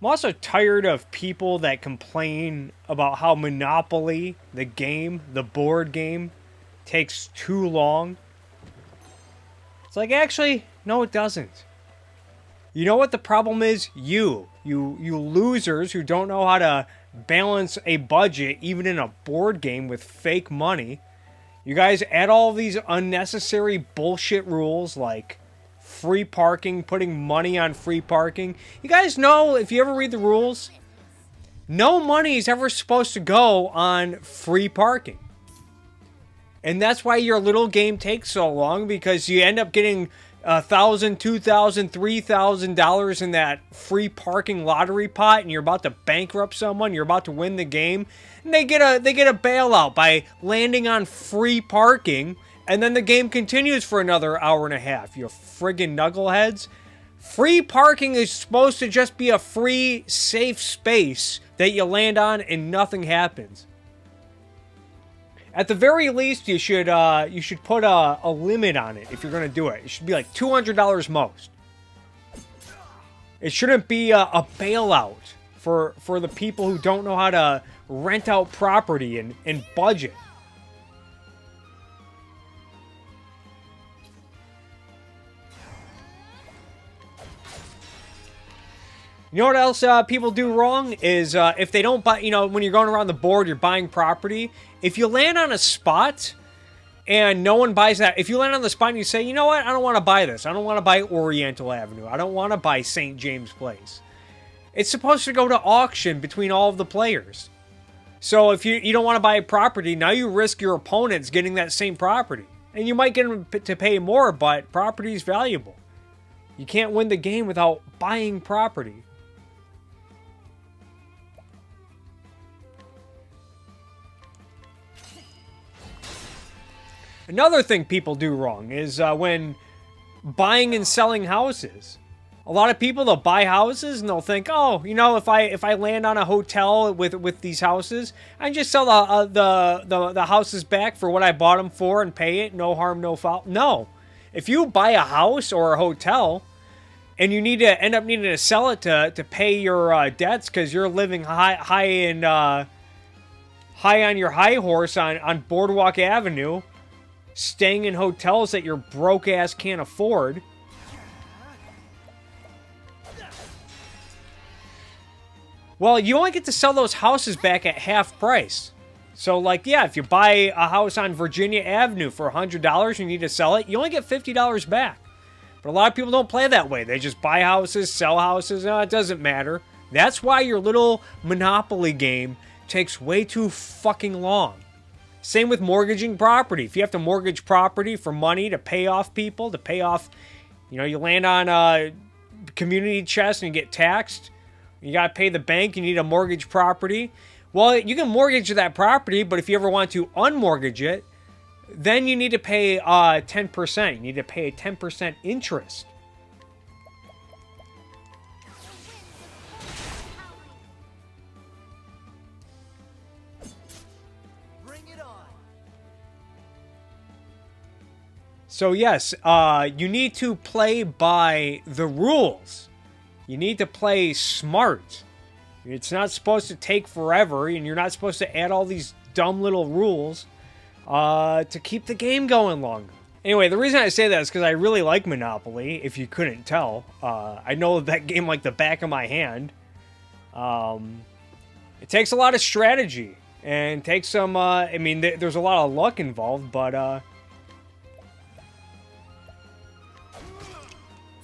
I'm also tired of people that complain about how Monopoly, the game, the board game, takes too long. It's like, actually, no, it doesn't. You know what the problem is? You losers who don't know how to balance a budget, even in a board game with fake money. You guys add all these unnecessary bullshit rules like free parking, putting money on free parking. You guys know, if you ever read the rules, no money is ever supposed to go on free parking. And that's why your little game takes so long, because you end up getting $1,000, $2,000, $3,000 in that free parking lottery pot, and you're about to bankrupt someone. You're about to win the game, and they get a bailout by landing on free parking, and then the game continues for another hour and a half. You friggin' knuckleheads. Free parking is supposed to just be a free, safe space that you land on and nothing happens. At the very least, you should put a limit on it if you're going to do it. It should be like $200 most. It shouldn't be a bailout for the people who don't know how to rent out property and budget. You know what else people do wrong is if they don't buy, when you're going around the board, you're buying property. If you land on a spot and no one buys that, if you land on the spot and you say, you know what, I don't want to buy this. I don't want to buy Oriental Avenue. I don't want to buy St. James Place. It's supposed to go to auction between all of the players. So if you don't want to buy a property, now you risk your opponents getting that same property. And you might get them to pay more, but property is valuable. You can't win the game without buying property. Another thing people do wrong is when buying and selling houses. A lot of people, they'll buy houses and they'll think, oh, if I land on a hotel with these houses, I can just sell the houses back for what I bought them for and pay it. No harm, no foul. No. If you buy a house or a hotel and you end up needing to sell it to pay your debts because you're living high on your high horse on Boardwalk Avenue, staying in hotels that your broke ass can't afford. Well, you only get to sell those houses back at half price. So, if you buy a house on Virginia Avenue for $100 and you need to sell it, you only get $50 back. But a lot of people don't play that way. They just buy houses, sell houses. No, it doesn't matter. That's why your little Monopoly game takes way too fucking long. Same with mortgaging property. If you have to mortgage property for money to pay off people, you land on a community chest and you get taxed. You got to pay the bank. You need a mortgage property. Well, you can mortgage that property, but if you ever want to unmortgage it, then you need to pay 10%. You need to pay a 10% interest. So yes, you need to play by the rules. You need to play smart. It's not supposed to take forever, and you're not supposed to add all these dumb little rules to keep the game going longer. Anyway, the reason I say that is because I really like Monopoly, if you couldn't tell. I know that game like the back of my hand. It takes a lot of strategy, and takes some, there's a lot of luck involved, but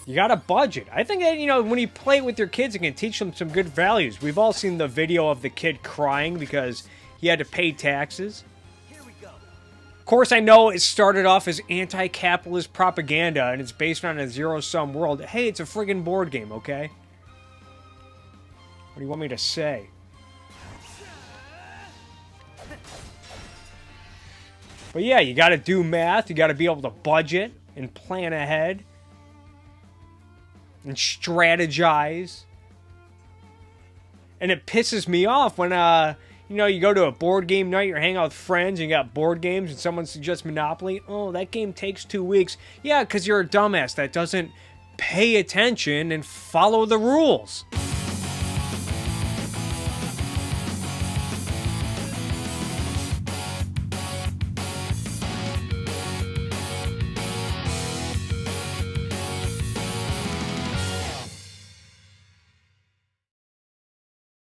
you got a budget. I think that, when you play it with your kids, it can teach them some good values. We've all seen the video of the kid crying because he had to pay taxes. Here we go. Of course, I know it started off as anti-capitalist propaganda, and it's based on a zero-sum world. Hey, it's a friggin' board game, okay? What do you want me to say? But yeah, you got to do math. You got to be able to budget and plan ahead. And strategize. And it pisses me off when, you go to a board game night, you're hanging out with friends, and you got board games, and someone suggests Monopoly. Oh, that game takes 2 weeks. Yeah, because you're a dumbass that doesn't pay attention and follow the rules.